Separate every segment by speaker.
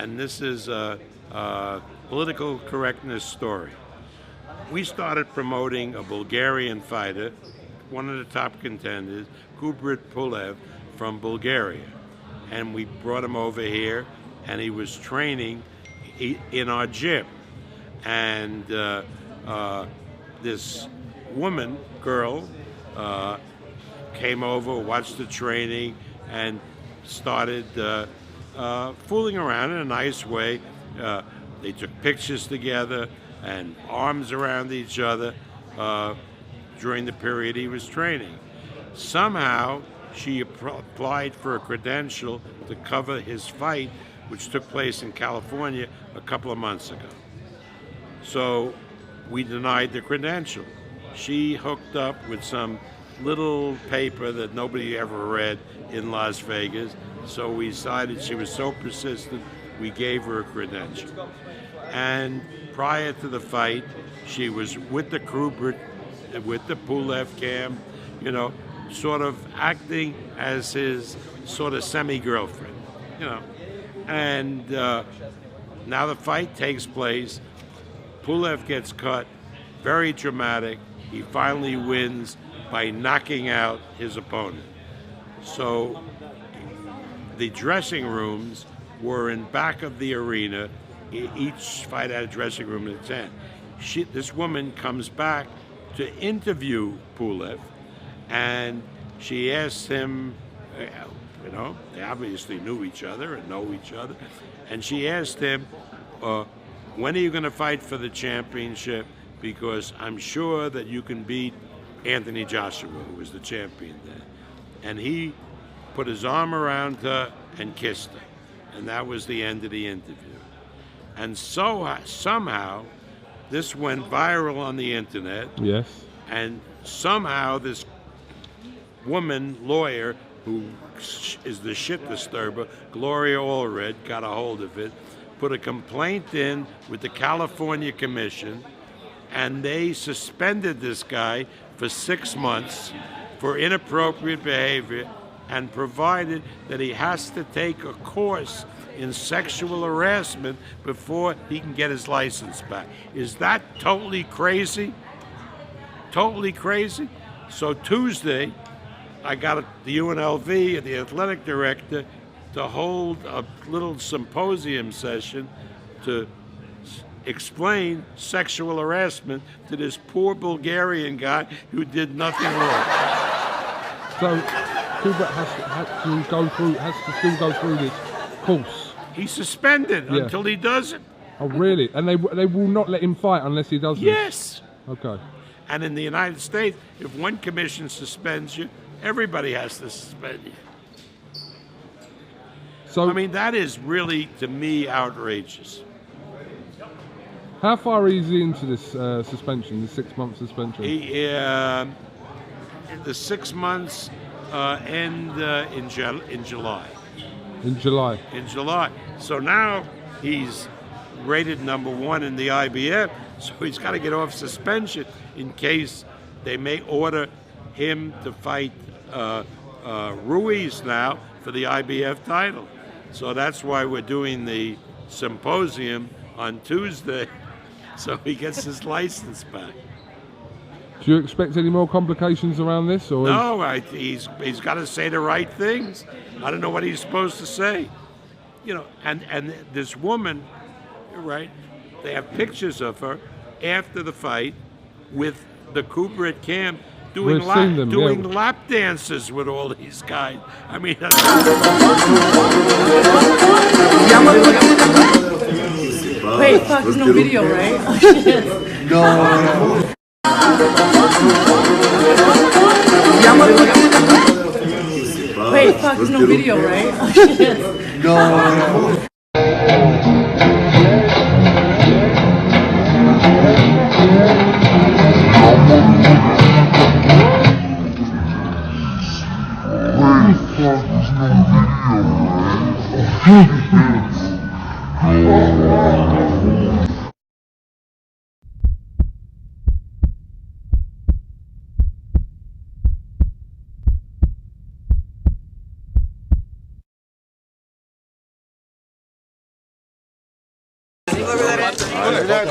Speaker 1: and this is a political correctness story. We started promoting a Bulgarian fighter, one of the top contenders, Kubrat Pulev from Bulgaria. And we brought him over here, and he was training in our gym. And this girl, came over, watched the training, and started fooling around in a nice way. They took pictures together and arms around each other during the period he was training. Somehow, she applied for a credential to cover his fight, which took place in California a couple of months ago. So we denied the credential. She hooked up with some little paper that nobody ever read in Las Vegas, so we decided she was so persistent, we gave her a credential. And prior to the fight, she was with the Kubrat, with the Pulev camp, you know, sort of acting as his sort of semi-girlfriend, you know. And now the fight takes place. Pulev gets cut, very dramatic. He finally wins by knocking out his opponent. So the dressing rooms were in back of the arena. Each fight had a dressing room at 10. This woman comes back to interview Pulev, and she asked him, you know, they obviously knew each other and know each other, and she asked him, when are you going to fight for the championship? Because I'm sure that you can beat Anthony Joshua, who was the champion then. And he put his arm around her and kissed her. And that was the end of the interview. And so somehow, this went viral on the internet.
Speaker 2: Yes.
Speaker 1: And somehow this woman, lawyer, who is the shit disturber, Gloria Allred, got a hold of it, put a complaint in with the California Commission, and they suspended this guy for 6 months for inappropriate behavior, and provided that he has to take a course in sexual harassment before he can get his license back. Is that totally crazy? Totally crazy? So Tuesday, I got the UNLV and the athletic director to hold a little symposium session to explain sexual harassment to this poor Bulgarian guy who did nothing wrong.
Speaker 2: So Kubrat has to still go through this course.
Speaker 1: He's suspended until he does it.
Speaker 2: Oh, really? And they will not let him fight unless he does this?
Speaker 1: Yes.
Speaker 2: Okay.
Speaker 1: And in the United States, if one commission suspends you, everybody has to suspend you. So I mean, that is really, to me, outrageous.
Speaker 2: How far is he into this suspension, the 6-month suspension?
Speaker 1: The 6 months end in July.
Speaker 2: In July?
Speaker 1: In July. So now he's rated #1 in the IBF, so he's got to get off suspension in case they may order him to fight Ruiz now for the IBF title. So that's why we're doing the symposium on Tuesday, so he gets his license back.
Speaker 2: Do you expect any more complications around this? Or
Speaker 1: no, he's got to say the right things. I don't know what he's supposed to say. You know, and this woman, right, they have pictures of her after the fight with the Kubrat camp doing lap dances with all these guys. I mean,
Speaker 3: wait, fuck, there's no video, right?
Speaker 4: No.
Speaker 3: Wait, fuck, there's no video, right?
Speaker 4: No.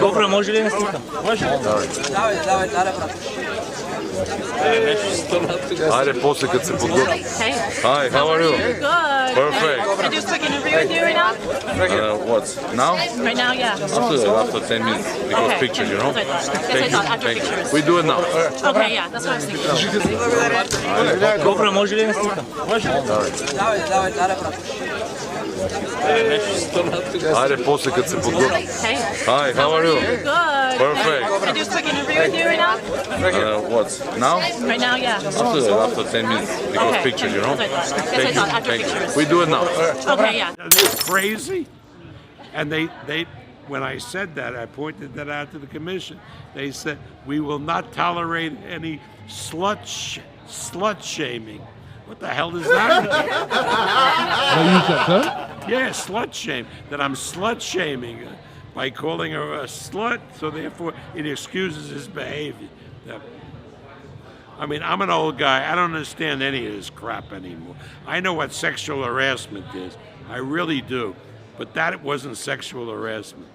Speaker 4: GoPro može li naslikam? Može?
Speaker 5: Ajde, poslije kad se podgodim.
Speaker 6: Hey.
Speaker 5: Hi, how are you?
Speaker 6: Good.
Speaker 5: Perfect.
Speaker 6: Can I do a quick interview with you right now?
Speaker 5: What, now?
Speaker 6: Right now, yeah.
Speaker 5: After 10 minutes, because
Speaker 6: Okay.
Speaker 5: pictures, you know?
Speaker 6: That's what I thought. After
Speaker 5: Thank you.
Speaker 6: pictures.
Speaker 5: We do it now.
Speaker 6: Okay, yeah, that's what I was thinking.
Speaker 4: GoPro može li naslikam? Može?
Speaker 5: Ajde, poslije kad se podgodim.
Speaker 6: Hey.
Speaker 5: Hi, how are you?
Speaker 6: Good.
Speaker 5: Perfect.
Speaker 6: Can I do a quick interview with you right now?
Speaker 5: What, now?
Speaker 6: Right now, yeah.
Speaker 5: After 10 minutes, because
Speaker 6: Okay.
Speaker 5: pictures, you know?
Speaker 6: That's what I thought. After
Speaker 5: Thank you.
Speaker 6: pictures.
Speaker 5: We do it now.
Speaker 6: Okay, yeah.
Speaker 1: They're crazy. And they, when I said that, I pointed that out to the commission. They said, we will not tolerate any slut shaming. What the hell does that mean?
Speaker 2: They use that term?
Speaker 1: Yeah, slut shame. That I'm slut shaming by calling her a slut, so therefore it excuses his behavior. I mean, I'm an old guy. I don't understand any of this crap anymore. I know what sexual harassment is. I really do. But that wasn't sexual harassment.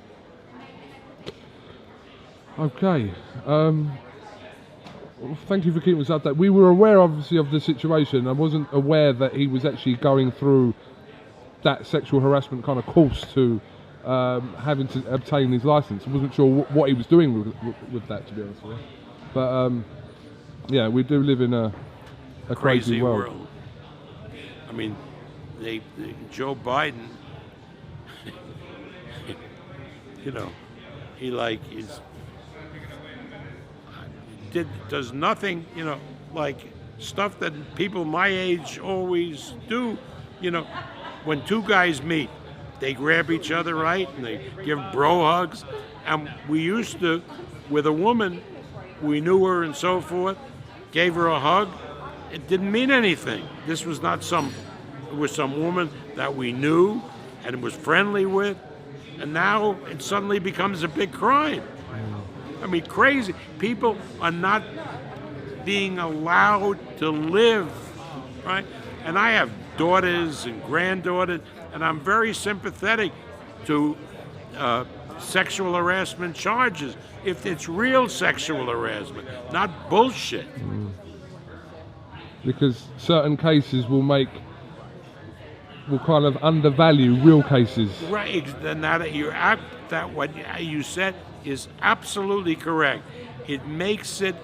Speaker 2: Okay. Well, thank you for keeping us updated. We were aware, obviously, of the situation. I wasn't aware that he was actually going through that sexual harassment kind of course to having to obtain his license. I wasn't sure what he was doing with that, to be honest with you. But yeah, we do live in a crazy world.
Speaker 1: I mean, Joe Biden, you know, does nothing, you know, like stuff that people my age always do. You know, when two guys meet, they grab each other, right, and they give bro hugs. And we used to, with a woman, we knew her and so forth, gave her a hug. It didn't mean anything. This was not it was some woman that we knew and was friendly with, and now it suddenly becomes a big crime. I mean, crazy. People are not being allowed to live, right? And I have daughters and granddaughters, and I'm very sympathetic to sexual harassment charges if it's real sexual harassment, not bullshit.
Speaker 2: Because certain cases will kind of undervalue real cases.
Speaker 1: Right, and that what you said is absolutely correct. It makes it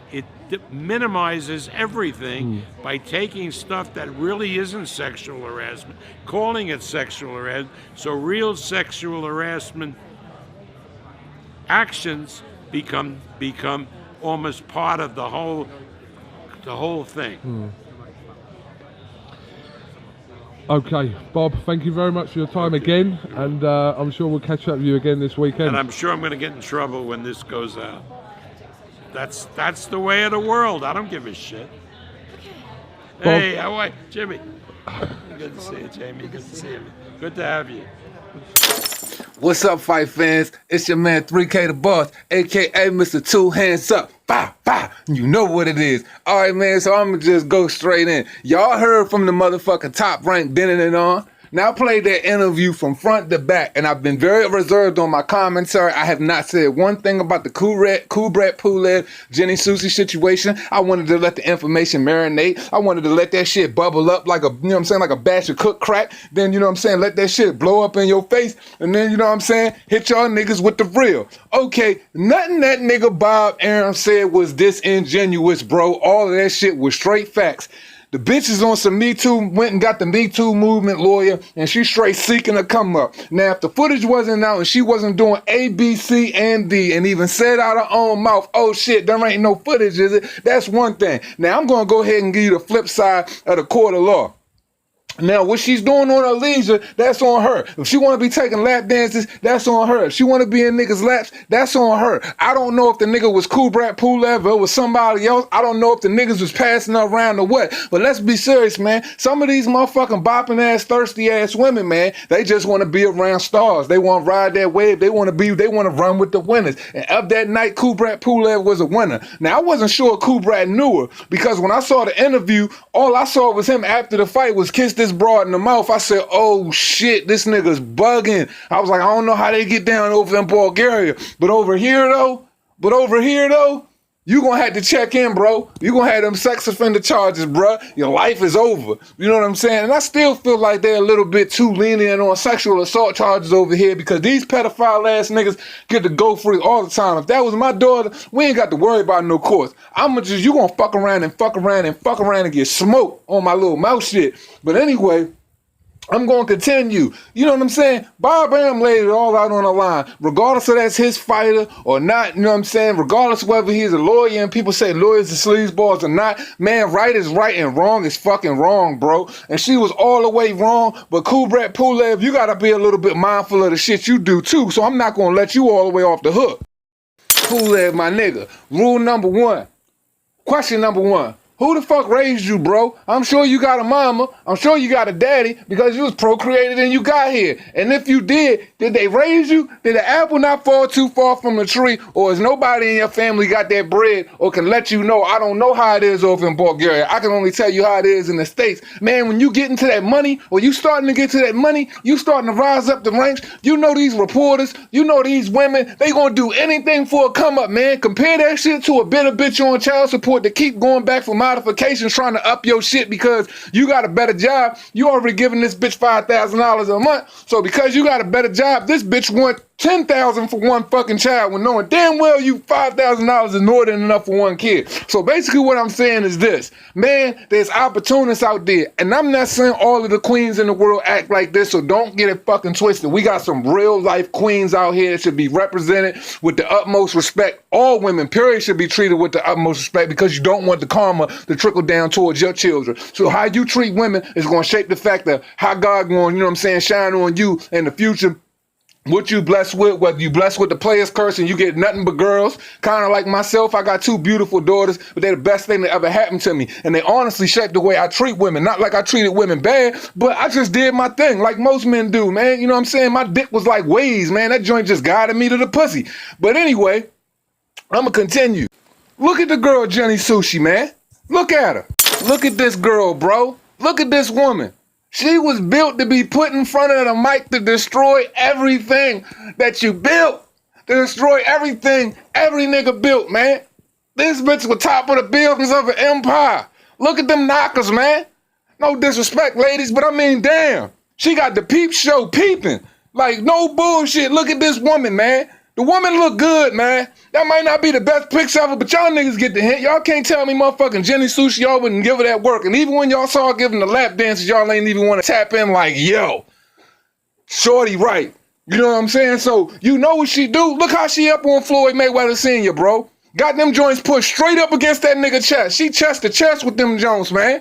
Speaker 1: minimizes everything by taking stuff that really isn't sexual harassment, calling it sexual harassment. So real sexual harassment actions become almost part of the whole thing.
Speaker 2: Okay, Bob, thank you very much for your time again, and I'm sure we'll catch up with you again this weekend.
Speaker 1: And I'm sure I'm going to get in trouble when this goes out. That's the way of the world. I don't give a shit.
Speaker 2: Bob.
Speaker 1: Hey, how are you, Jimmy? Good to see you, Jamie. Good to see you. Good to have you.
Speaker 7: What's up, fight fans? It's your man 3K the Boss, aka Mr. Two Hands Up. Bah, bah. You know what it is. All right, man, so I'm gonna just go straight in. Y'all heard from the motherfucking Top Rank Bennett and on. Now I played that interview from front to back, and I've been very reserved on my commentary. I have not said one thing about the Kubrat Pulev, Jenny Sushi situation. I wanted to let the information marinate. I wanted to let that shit bubble up like like a batch of cooked crack. Then, let that shit blow up in your face. And then, hit y'all niggas with the real. Okay, nothing that nigga Bob Arum said was disingenuous, bro. All of that shit was straight facts. The bitches on some Me Too went and got the Me Too movement lawyer, and she straight seeking a come up. Now, if the footage wasn't out and she wasn't doing A, B, C, and D, and even said out her own mouth, oh shit, there ain't no footage, is it? That's one thing. Now, I'm going to go ahead and give you the flip side of the court of law. Now, what she's doing on her leisure, that's on her. If she want to be taking lap dances, that's on her. If she want to be in niggas' laps, that's on her. I don't know if the nigga was Kubrat Pulev or it was somebody else. I don't know if the niggas was passing her around or what. But let's be serious, man. Some of these motherfucking bopping ass, thirsty ass women, man, they just want to be around stars. They want to ride that wave. They want to run with the winners. And of that night, Kubrat Pulev was a winner. Now, I wasn't sure Kubrat knew her because when I saw the interview, all I saw was him after the fight was kiss this this broad in the mouth, I said, oh shit, this nigga's bugging. I was like, I don't know how they get down over in Bulgaria. But over here though, you gonna have to check in, bro. You gonna have them sex offender charges, bro. Your life is over. You know what I'm saying? And I still feel like they're a little bit too lenient on sexual assault charges over here because these pedophile ass niggas get to go free all the time. If that was my daughter, we ain't got to worry about no courts. You gonna fuck around and get smoked on my little mouth shit. But anyway, I'm going to continue. You know what I'm saying? Bob Arum laid it all out on the line. Regardless of that's his fighter or not, you know what I'm saying? Regardless of whether he's a lawyer and people say lawyers are sleazeballs or not, man, right is right and wrong is fucking wrong, bro. And she was all the way wrong. But Kubrat Pulev, you got to be a little bit mindful of the shit you do too. So I'm not going to let you all the way off the hook. Pulev, my nigga. Rule number one. Question number one. Who the fuck raised you, bro? I'm sure you got a mama. I'm sure you got a daddy because you was procreated and you got here. And if you did they raise you? Did the apple not fall too far from the tree? Or is nobody in your family got that bread or can let you know? I don't know how it is over in Bulgaria. I can only tell you how it is in the States. Man, when you get into that money or you starting to get to that money, you starting to rise up the ranks. You know these reporters, you know these women, they gonna do anything for a come up, man. Compare that shit to a bitter bitch on child support to keep going back for modifications trying to up your shit because you got a better job. You already giving this bitch $5,000 a month. So because you got a better job, this bitch want $10,000 for one fucking child when knowing damn well you $5,000 is more than enough for one kid. So basically what I'm saying is this, man, there's opportunists out there. And I'm not saying all of the queens in the world act like this, so don't get it fucking twisted. We got some real life queens out here that should be represented with the utmost respect. All women, period, should be treated with the utmost respect because you don't want the karma to trickle down towards your children. So how you treat women is going to shape the fact of how God going, you know what I'm saying, shine on you in the future. What you blessed with, whether you blessed with the player's curse and you get nothing but girls, kind of like myself, I got two beautiful daughters, but they're the best thing that ever happened to me. And they honestly shaped the way I treat women. Not like I treated women bad, but I just did my thing like most men do, man. You know what I'm saying? My dick was like Waze, man. That joint just guided me to the pussy. But anyway, I'm going to continue. Look at the girl, Jenny Sushi, man. Look at her. Look at this girl, bro. Look at this woman. She was built to be put in front of the mic to destroy everything that you built. To destroy everything every nigga built, man. This bitch was top of the buildings of an empire. Look at them knockers, man. No disrespect, ladies, but I mean, damn. She got the peep show peeping. Like, no bullshit. Look at this woman, man. The woman look good, man. That might not be the best picture ever, but y'all niggas get the hint. Y'all can't tell me motherfucking Jenny Sushi, y'all wouldn't give her that work. And even when y'all saw her giving the lap dances, y'all ain't even want to tap in like, yo, shorty right. You know what I'm saying? So you know what she do? Look how she up on Floyd Mayweather Sr., bro. Got them joints pushed straight up against that nigga chest. She chest to chest with them joints, man.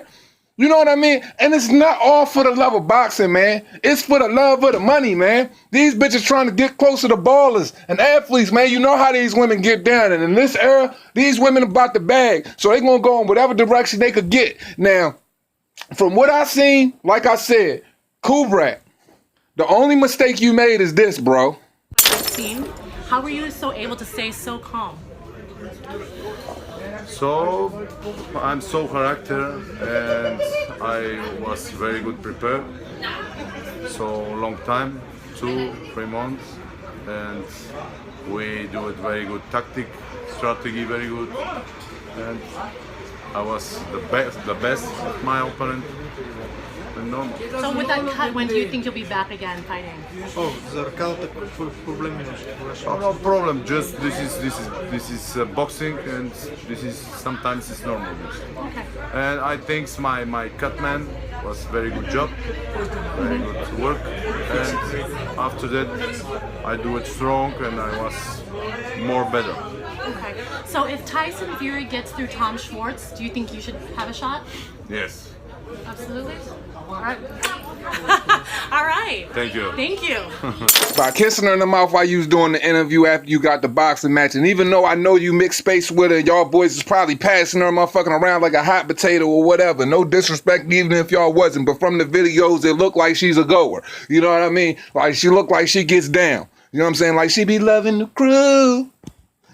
Speaker 7: You know what I mean? And it's not all for the love of boxing, man. It's for the love of the money, man. These bitches trying to get closer to ballers and athletes, man. You know how these women get down. And in this era, these women about the bag. So they gonna go in whatever direction they could get. Now, from what I seen, like I said, Kubrat, the only mistake you made is this, bro.
Speaker 3: How were you so able to stay so calm?
Speaker 5: So I'm so character and I was very good prepared. So long time, 2-3 months, and we do it very good tactic, strategy very good, and I was the best of my opponent.
Speaker 3: So with that cut, when do you think you'll be back again fighting?
Speaker 5: Oh, no problem. Just this is boxing, and this is sometimes it's normal.
Speaker 3: Okay.
Speaker 5: And I think my cut man was very good job, very good work. And after that, I do it strong, and I was more better.
Speaker 3: Okay. So if Tyson Fury gets through Tom Schwartz, do you think you should have a shot?
Speaker 5: Yes.
Speaker 3: Absolutely. All right. All right.
Speaker 5: Thank you.
Speaker 3: Thank you.
Speaker 7: By kissing her in the mouth while you was doing the interview after you got the boxing match. And even though I know you mixed space with her, y'all boys is probably passing her motherfucking around like a hot potato or whatever. No disrespect even if y'all wasn't. But from the videos, it looked like she's a goer. You know what I mean? Like she looked like she gets down. You know what I'm saying? Like she be loving the crew.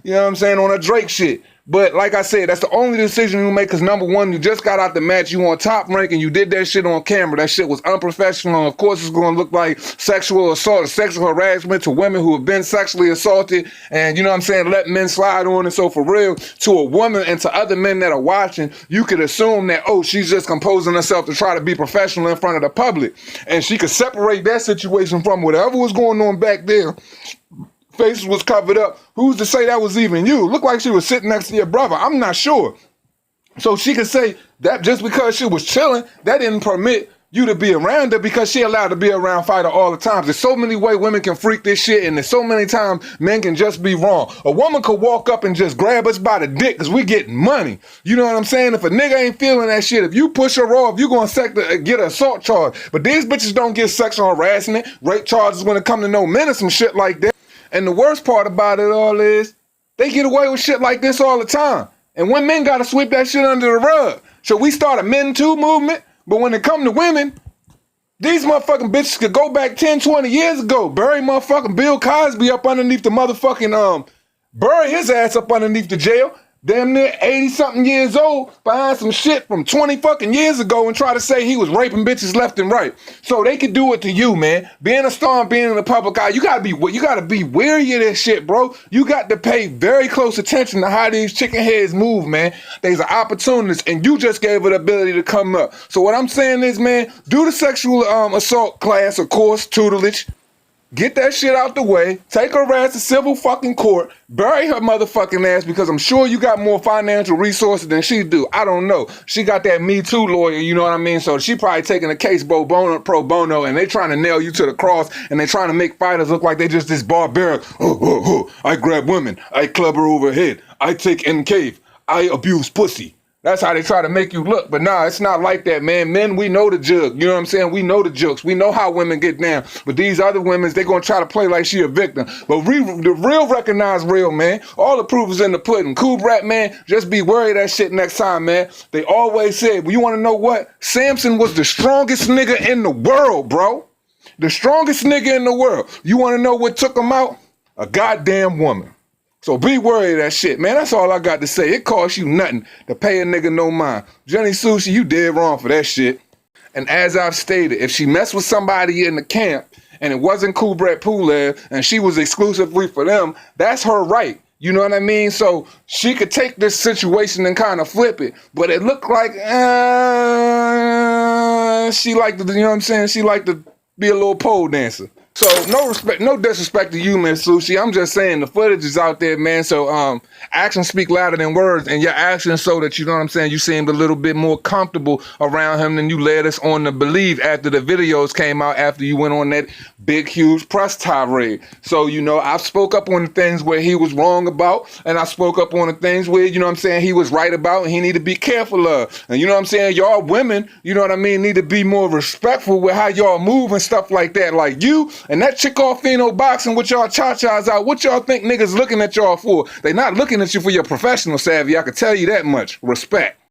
Speaker 7: You know what I'm saying? On a Drake shit. But like I said, that's the only decision you make, because number one, you just got out the match, you on top rank, and you did that shit on camera. That shit was unprofessional, and of course it's going to look like sexual assault or sexual harassment to women who have been sexually assaulted, and you know what I'm saying, let men slide on. And so for real, to a woman and to other men that are watching, you could assume that, oh, she's just composing herself to try to be professional in front of the public, and she could separate that situation from whatever was going on back there. Faces was covered up. Who's to say that was even you? Looked like she was sitting next to your brother. I'm not sure. So she could say that just because she was chilling, that didn't permit you to be around her, because she allowed to be around Fighter all the time. There's so many ways women can freak this shit, and there's so many times men can just be wrong. A woman could walk up and just grab us by the dick because we getting money. You know what I'm saying? If a nigga ain't feeling that shit, if you push her off, you gonna get an assault charge. But these bitches don't get sexual harassment, rape charges when it come to no men or some shit like that. And the worst part about it all is they get away with shit like this all the time. And when men gotta sweep that shit under the rug. So we start a Men Too movement, but when it come to women, these motherfucking bitches could go back 10, 20 years ago, bury motherfucking Bill Cosby up underneath the motherfucking, bury his ass up underneath the jail. Damn near 80-something years old behind some shit from 20 fucking years ago, and try to say he was raping bitches left and right. So they could do it to you, man. Being a star and being in the public eye, you gotta be wary of this shit, bro. You got to pay very close attention to how these chicken heads move, man. There's an opportunist, and you just gave her the ability to come up. So what I'm saying is, man, do the sexual assault class or course, tutelage. Get that shit out the way, take her ass to civil fucking court, bury her motherfucking ass, because I'm sure you got more financial resources than she do. I don't know. She got that Me Too lawyer, you know what I mean? So she probably taking a case pro bono, and they trying to nail you to the cross, and they trying to make fighters look like they just this barbaric. I grab women, I club her over head, I take in cave, I abuse pussy. That's how they try to make you look. But nah, it's not like that, man. Men, we know the jug. You know what I'm saying? We know the jokes. We know how women get down. But these other women, they gonna try to play like she a victim. But the real recognize real, man. All the proof is in the pudding. Kubrat, man, just be worried that shit next time, man. They always said, well, you wanna know what? Samson was the strongest nigga in the world, bro. The strongest nigga in the world. You wanna know what took him out? A goddamn woman. So be worried of that shit, man. That's all I got to say. It costs you nothing to pay a nigga no mind. Jenny Sushi, you dead wrong for that shit. And as I've stated, if she messed with somebody in the camp and it wasn't Kubrat Pulev and she was exclusively for them, that's her right. You know what I mean? So she could take this situation and kind of flip it. But it looked like she liked to, you know what I'm saying? She liked to be a little pole dancer. So no disrespect to you, Miss Sushi. I'm just saying the footage is out there, man. So actions speak louder than words, and your actions so that, you know what I'm saying, you seemed a little bit more comfortable around him than you led us on to believe after the videos came out, after you went on that big, huge press tirade. So, you know, I spoke up on the things where he was wrong about, and I spoke up on the things where, you know what I'm saying, he was right about, and he need to be careful of. And you know what I'm saying, y'all women, you know what I mean, need to be more respectful with how y'all move and stuff like that. Like you and that chick off Fino boxing with y'all cha-chas out, what y'all think niggas looking at y'all for? They not looking at you for your professional savvy, I can tell you that much. Respect.